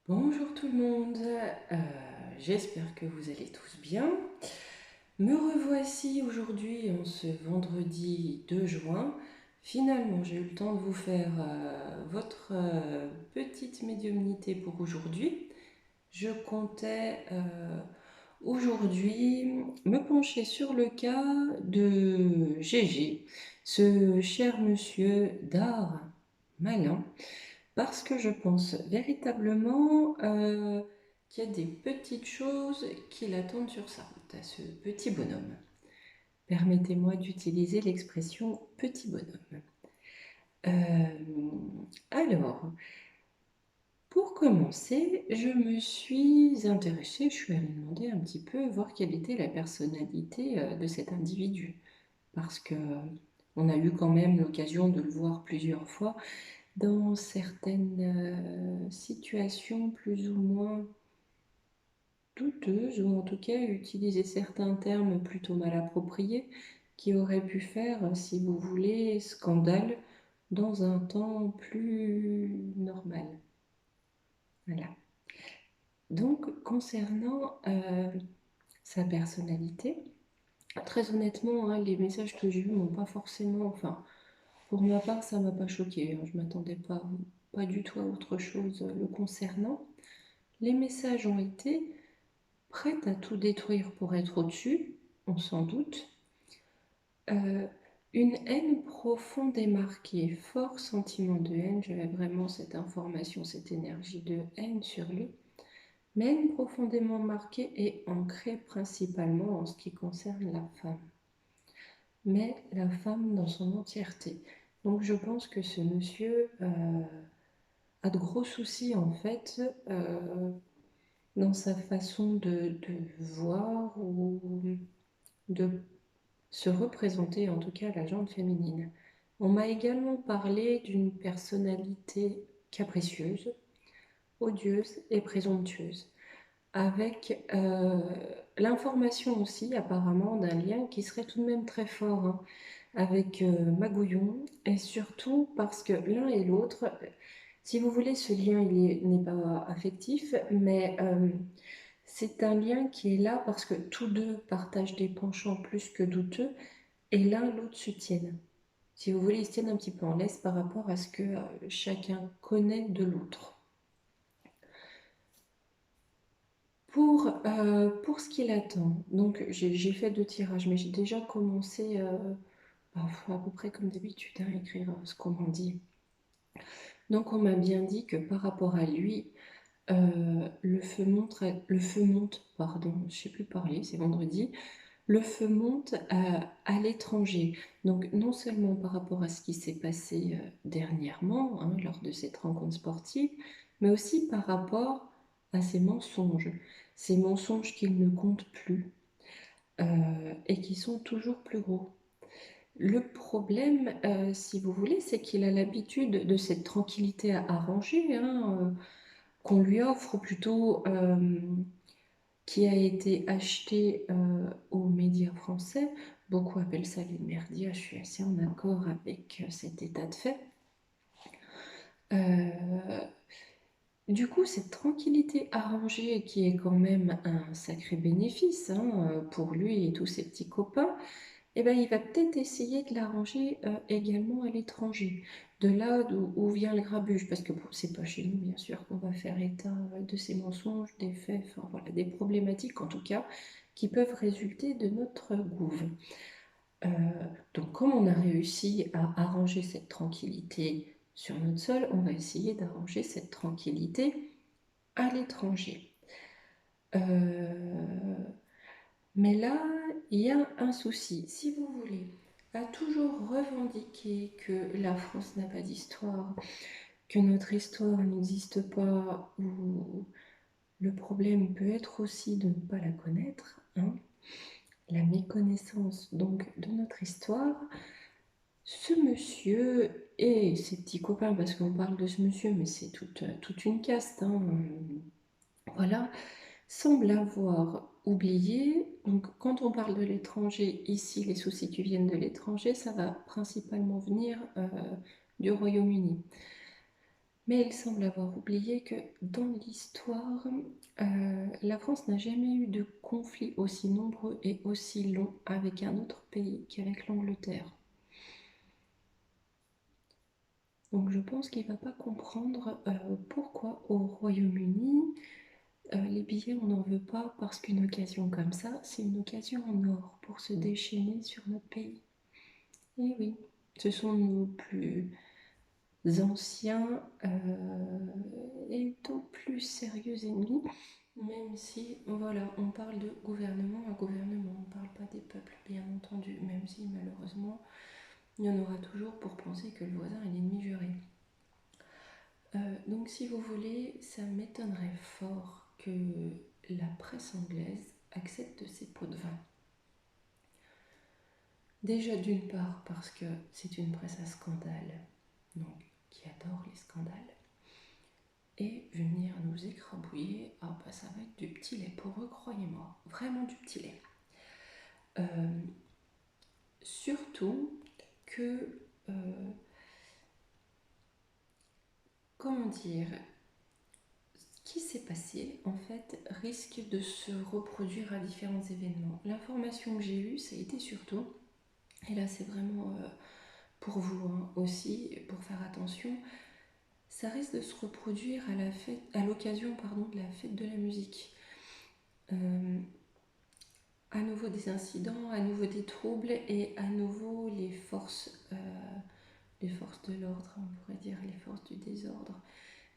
Bonjour tout le monde, j'espère que vous allez tous bien. Me revoici aujourd'hui en ce vendredi 2 juin. Finalement, j'ai eu le temps de vous faire votre petite médiumnité pour aujourd'hui. Je comptais aujourd'hui me pencher sur le cas de Gégé, ce cher monsieur d'art malin, parce que je pense véritablement qu'il y a des petites choses qui l'attendent sur sa route à ce petit bonhomme. Permettez-moi d'utiliser l'expression petit bonhomme. Alors, pour commencer, je me suis intéressée, je suis allée demander un petit peu, voir quelle était la personnalité de cet individu. Parce que on a eu quand même l'occasion de le voir plusieurs fois dans certaines situations plus ou moins douteuses, ou en tout cas utiliser certains termes plutôt mal appropriés qui auraient pu faire, si vous voulez, scandale dans un temps plus normal. Voilà. Donc, concernant sa personnalité, très honnêtement, hein, les messages que j'ai eus m'ont pas forcément, enfin, pour ma part, ça m'a pas choqué, hein. Je m'attendais pas du tout à autre chose le concernant. Les messages ont été prête à tout détruire pour être au-dessus, on s'en doute. Euh, une haine profonde et marquée, fort sentiment de haine, j'avais vraiment cette information, cette énergie de haine sur lui, mais haine profondément marquée et ancrée principalement en ce qui concerne la femme, mais la femme dans son entièreté. Donc je pense que ce monsieur a de gros soucis en fait dans sa façon de voir ou de se représenter, en tout cas la jante féminine. On m'a également parlé d'une personnalité capricieuse, odieuse et présomptueuse, avec l'information aussi apparemment d'un lien qui serait tout de même très fort, hein, avec Magouillon, et surtout parce que l'un et l'autre, si vous voulez, ce lien il n'est pas affectif, mais c'est un lien qui est là parce que tous deux partagent des penchants plus que douteux et l'un l'autre se tiennent. Si vous voulez, ils se tiennent un petit peu en laisse par rapport à ce que chacun connaît de l'autre. Pour ce qu'il attend, donc j'ai fait 2 tirages, mais j'ai déjà commencé à peu près comme d'habitude à écrire ce qu'on m'en dit. Donc on m'a bien dit que par rapport à lui, le feu monte, pardon, je ne sais plus parler, c'est vendredi, le feu monte à l'étranger. Donc non seulement par rapport à ce qui s'est passé dernièrement, hein, lors de cette rencontre sportive, mais aussi par rapport à ces mensonges qu'il ne compte plus et qui sont toujours plus gros. Le problème, si vous voulez, c'est qu'il a l'habitude de cette tranquillité arrangée, hein, qu'on lui offre, ou plutôt qui a été acheté aux médias français. Beaucoup appellent ça les merdias, je suis assez en accord avec cet état de fait. Du coup, cette tranquillité arrangée, qui est quand même un sacré bénéfice hein, pour lui et tous ses petits copains, eh ben, il va peut-être essayer de l'arranger également à l'étranger, de là où vient le grabuge, parce que bon, c'est pas chez nous, bien sûr, qu'on va faire état de ces mensonges, des faits, enfin voilà, des problématiques en tout cas, qui peuvent résulter de notre gouve. Euh, donc, comme on a réussi à arranger cette tranquillité sur notre sol, on va essayer d'arranger cette tranquillité à l'étranger. Euh, mais là, il y a un souci. Si vous voulez, à toujours revendiquer que la France n'a pas d'histoire, que notre histoire n'existe pas, ou le problème peut être aussi de ne pas la connaître, hein, la méconnaissance donc de notre histoire, ce monsieur et ses petits copains, parce qu'on parle de ce monsieur, mais c'est toute une caste, hein, voilà, semble avoir oublié. Donc, quand on parle de l'étranger, ici, les soucis qui viennent de l'étranger, ça va principalement venir du Royaume-Uni. Mais il semble avoir oublié que dans l'histoire, la France n'a jamais eu de conflit aussi nombreux et aussi long avec un autre pays qu'avec l'Angleterre. Donc je pense qu'il ne va pas comprendre pourquoi au Royaume-Uni, les billets on n'en veut pas parce qu'une occasion comme ça, c'est une occasion en or pour se déchaîner sur notre pays. Et oui, ce sont nos plus anciens et nos plus sérieux ennemis, même si, voilà, on parle de gouvernement à gouvernement, on ne parle pas des peuples, bien entendu, même si malheureusement, il y en aura toujours pour penser que le voisin est l'ennemi juré. Donc si vous voulez, ça m'étonnerait fort que la presse anglaise accepte ces pots de vin. Déjà d'une part parce que c'est une presse à scandale, donc qui adore les scandales, et venir nous écrabouiller, ah bah ça va être du petit lait pour eux, croyez-moi, vraiment du petit lait. Surtout que, comment dire, ce qui s'est passé en fait risque de se reproduire à différents événements. L'information que j'ai eue, ça a été surtout, et là c'est vraiment pour vous hein, aussi, pour faire attention, ça risque de se reproduire à l'occasion de la fête de la musique. À nouveau des incidents, à nouveau des troubles et à nouveau les forces de l'ordre, on pourrait dire les forces du désordre,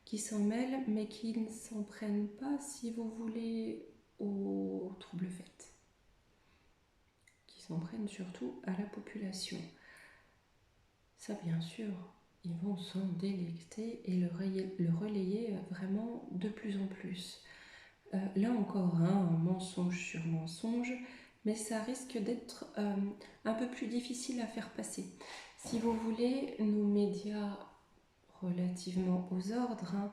qui s'en mêlent mais qui ne s'en prennent pas, si vous voulez, aux troubles faits, qui s'en prennent surtout à la population. Ça, bien sûr, ils vont s'en délecter et le relayer vraiment de plus en plus. Là encore, hein, mensonge sur mensonge, mais ça risque d'être un peu plus difficile à faire passer. Si vous voulez, nos médias relativement aux ordres, hein,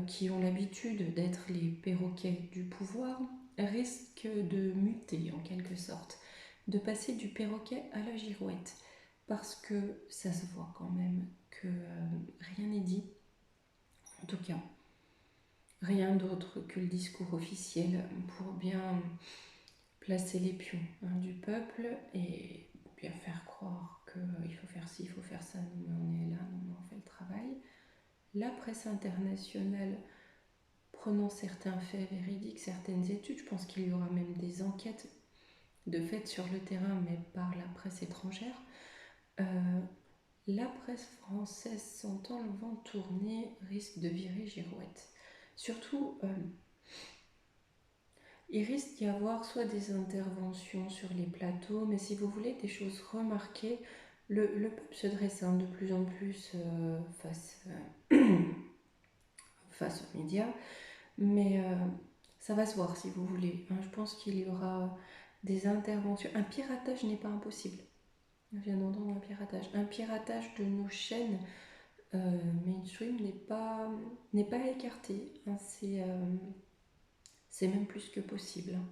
qui ont l'habitude d'être les perroquets du pouvoir, risquent de muter en quelque sorte, de passer du perroquet à la girouette, parce que ça se voit quand même que rien n'est dit, en tout cas. Rien d'autre que le discours officiel pour bien placer les pions hein, du peuple et bien faire croire qu'il faut faire ci, il faut faire ça, non mais on est là, non mais on fait le travail. La presse internationale prenant certains faits véridiques, certaines études, je pense qu'il y aura même des enquêtes de fait sur le terrain mais par la presse étrangère. La presse française sentant le vent tourner risque de virer girouette. Surtout, il risque d'y avoir soit des interventions sur les plateaux, mais si vous voulez des choses remarquées, le peuple se dresse de plus en plus face aux médias, mais ça va se voir si vous voulez. Hein. Je pense qu'il y aura des interventions. Un piratage n'est pas impossible. Je viens d'entendre un piratage. Un piratage de nos chaînes mainstream n'est pas écarté. Hein. C'est même plus que possible. Hein.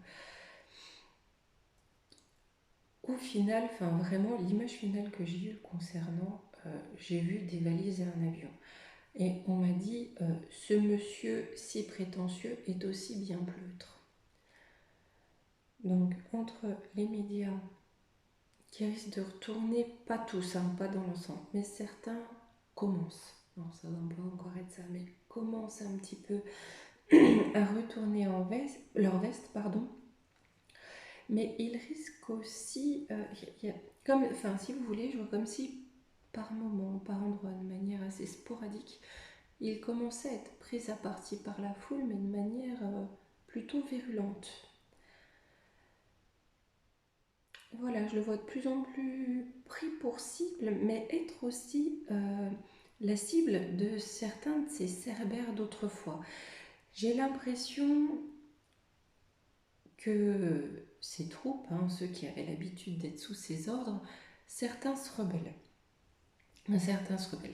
Au final, enfin vraiment, l'image finale que j'ai eue concernant, j'ai vu des valises et un avion. Et on m'a dit, ce monsieur si prétentieux est aussi bien pleutre. Donc, entre les médias qui risquent de retourner, pas tous, hein, pas dans l'ensemble, mais certains commencent, non, ça va pas encore être ça, mais commencent un petit peu à retourner leur veste, pardon. Mais ils risquent aussi, si vous voulez, je vois comme si par moment, par endroit, de manière assez sporadique, ils commençaient à être pris à partie par la foule, mais de manière plutôt virulente. Voilà, je le vois de plus en plus pris pour cible, mais être aussi la cible de certains de ces cerbères d'autrefois. J'ai l'impression que ces troupes, hein, ceux qui avaient l'habitude d'être sous ses ordres, certains se rebellent.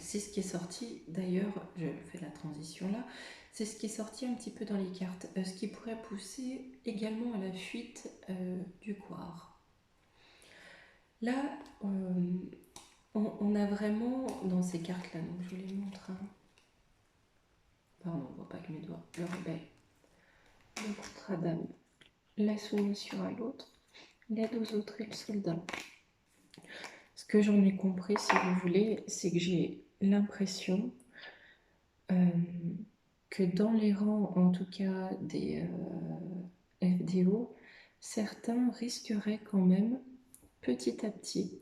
C'est ce qui est sorti, d'ailleurs, je fais la transition là, c'est ce qui est sorti un petit peu dans les cartes, ce qui pourrait pousser également à la fuite du couard. Là, on a vraiment, dans ces cartes-là, donc je vous les montre, hein, Pardon, on voit pas que mes doigts. Le rebelle, le contre-dame, la soumission à l'autre, l'aide aux autres et le soldat. Ce que j'en ai compris, si vous voulez, c'est que j'ai l'impression que dans les rangs, en tout cas des FDO, certains risqueraient quand même, petit à petit,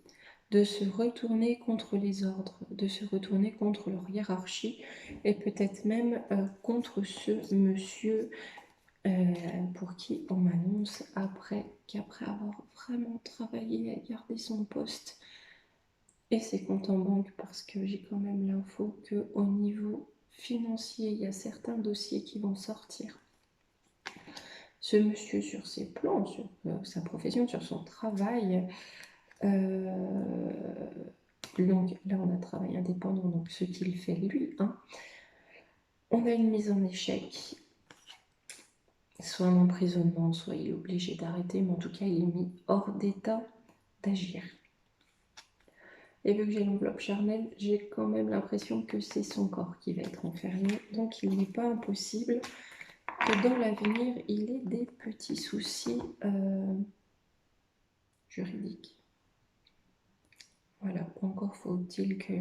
de se retourner contre les ordres, de se retourner contre leur hiérarchie, et peut-être même contre ce monsieur pour qui on m'annonce qu'après avoir vraiment travaillé à garder son poste et ses comptes en banque, parce que j'ai quand même l'info qu'au niveau financier, il y a certains dossiers qui vont sortir. Ce monsieur, sur ses plans, sur sa profession, sur son travail, donc là on a travail indépendant, donc ce qu'il fait lui, hein, on a une mise en échec, soit un emprisonnement, soit il est obligé d'arrêter, mais en tout cas il est mis hors d'état d'agir. Et vu que j'ai l'enveloppe charnelle, j'ai quand même l'impression que c'est son corps qui va être enfermé, donc il n'est pas impossible que dans l'avenir il ait des petits soucis juridiques. Voilà, encore faut-il que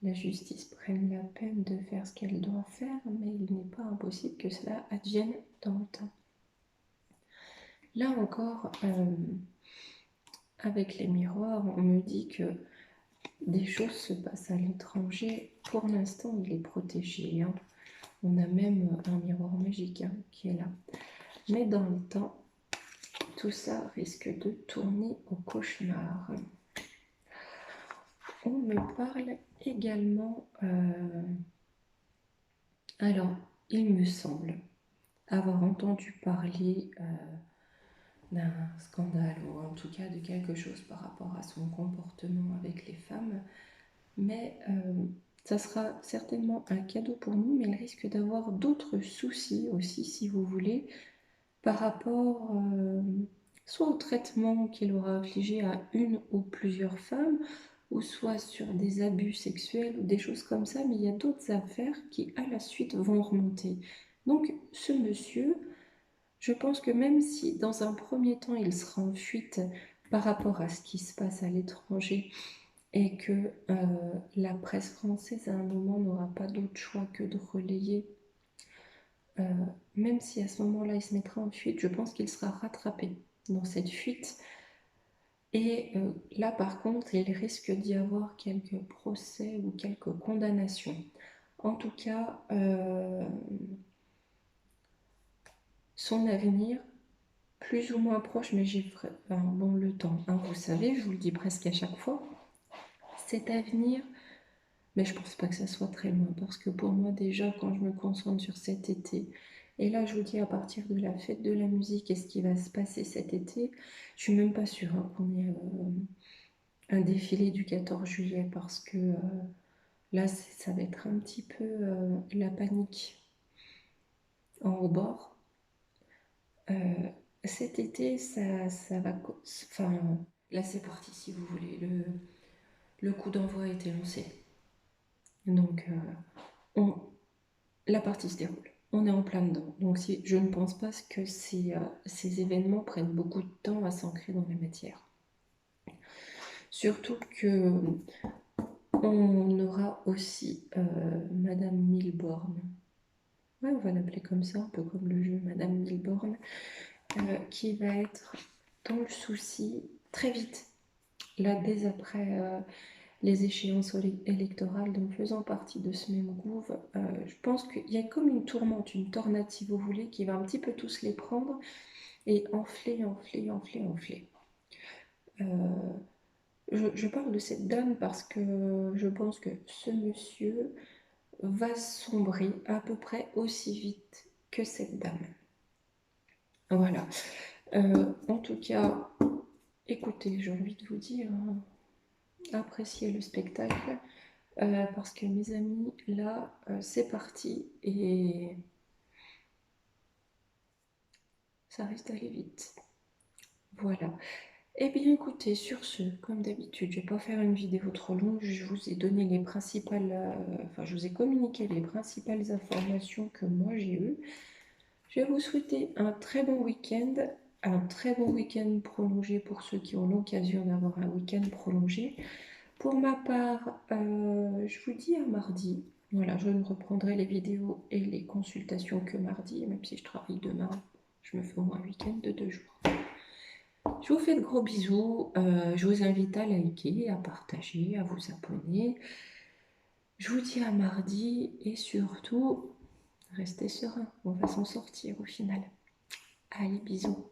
la justice prenne la peine de faire ce qu'elle doit faire, mais il n'est pas impossible que cela advienne dans le temps. Là encore, avec les miroirs, on me dit que des choses se passent à l'étranger. Pour l'instant, il est protégé, hein. On a même un miroir magique, hein, qui est là. Mais dans le temps, tout ça risque de tourner au cauchemar. On me parle également... Alors, il me semble avoir entendu parler d'un scandale, ou en tout cas de quelque chose par rapport à son comportement avec les femmes, mais ça sera certainement un cadeau pour nous, mais il risque d'avoir d'autres soucis aussi, si vous voulez, par rapport soit au traitement qu'il aura infligé à une ou plusieurs femmes, ou soit sur des abus sexuels ou des choses comme ça, mais il y a d'autres affaires qui à la suite vont remonter. Donc ce monsieur, je pense que même si dans un premier temps il sera en fuite par rapport à ce qui se passe à l'étranger, et que la presse française à un moment n'aura pas d'autre choix que de relayer, même si à ce moment-là il se mettra en fuite, je pense qu'il sera rattrapé dans cette fuite. Et là par contre il risque d'y avoir quelques procès ou quelques condamnations. En tout cas, son avenir, plus ou moins proche, mais j'ai bon, le temps, hein, vous savez, je vous le dis presque à chaque fois, cet avenir, mais je pense pas que ça soit très loin, parce que pour moi déjà, quand je me concentre sur cet été, et là je vous dis à partir de la fête de la musique et ce qui va se passer cet été, je suis même pas sûre, hein, qu'on ait un défilé du 14 juillet, parce que là ça va être un petit peu la panique en haut bord. Cet été, ça va... Enfin, là c'est parti si vous voulez, le coup d'envoi a été lancé. Donc, la partie se déroule. On est en plein dedans. Donc, je ne pense pas que ces événements prennent beaucoup de temps à s'ancrer dans la matière. Surtout que on aura aussi Madame Milborn. Ouais, on va l'appeler comme ça, un peu comme le jeu Madame Milborn, qui va être dans le souci très vite. Là, dès après les échéances électorales, donc faisant partie de ce même gouffre, je pense qu'il y a comme une tourmente, une tornade si vous voulez, qui va un petit peu tous les prendre et enfler. Je parle de cette dame parce que je pense que ce monsieur va sombrer à peu près aussi vite que cette dame. Voilà. En tout cas, écoutez, j'ai envie de vous dire, hein, appréciez le spectacle. Parce que mes amis, là, c'est parti et ça risque d'aller vite. Voilà. Eh bien écoutez, sur ce, comme d'habitude, je vais pas faire une vidéo trop longue, je vous ai donné les principales, enfin je vous ai communiqué les principales informations que moi j'ai eues. Je vais vous souhaiter un très bon week-end, un très bon week-end prolongé pour ceux qui ont l'occasion d'avoir un week-end prolongé. Pour ma part, je vous dis à mardi. Voilà, je ne reprendrai les vidéos et les consultations que mardi, même si je travaille demain, je me fais au moins un week-end de 2 jours. Je vous fais de gros bisous. Je vous invite à liker, à partager, à vous abonner. Je vous dis à mardi et surtout, restez serein. On va s'en sortir au final. Allez, bisous.